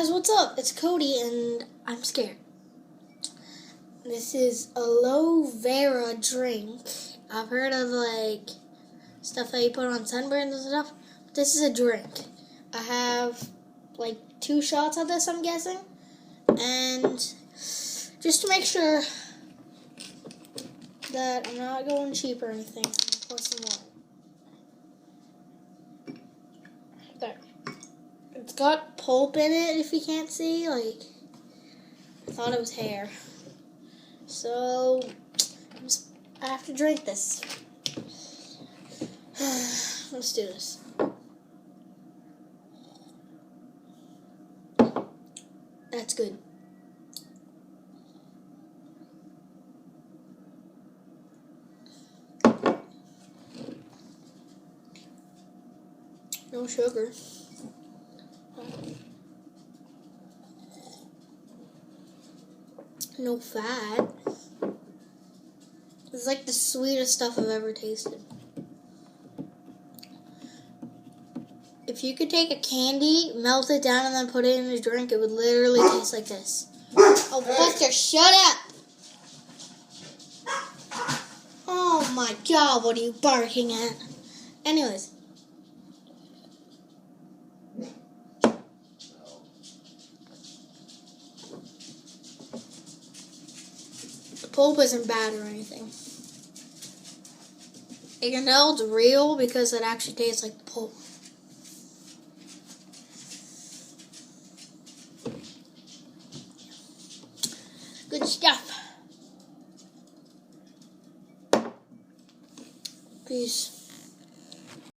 Guys, what's up? It's Cody and I'm scared. This is Aloe Vera drink. I've heard of like stuff that you put on sunburns and stuff. But this is a drink. I have like 2 shots of this, I'm guessing. And just to make sure that I'm not going cheap or anything, I'm gonna pour some water. There. It's got pulp in it, if you can't see. Like, I thought it was hair. So, I have to drink this. Let's do this. That's good. No sugar. No fat. It's like the sweetest stuff I've ever tasted. If you could take a candy, melt it down, and then put it in a drink, it would literally taste like this. Oh, Buster, shut up! Oh my God, what are you barking at? Anyways. The pulp isn't bad or anything. You can tell it's real because it actually tastes like the pulp. Good stuff. Peace.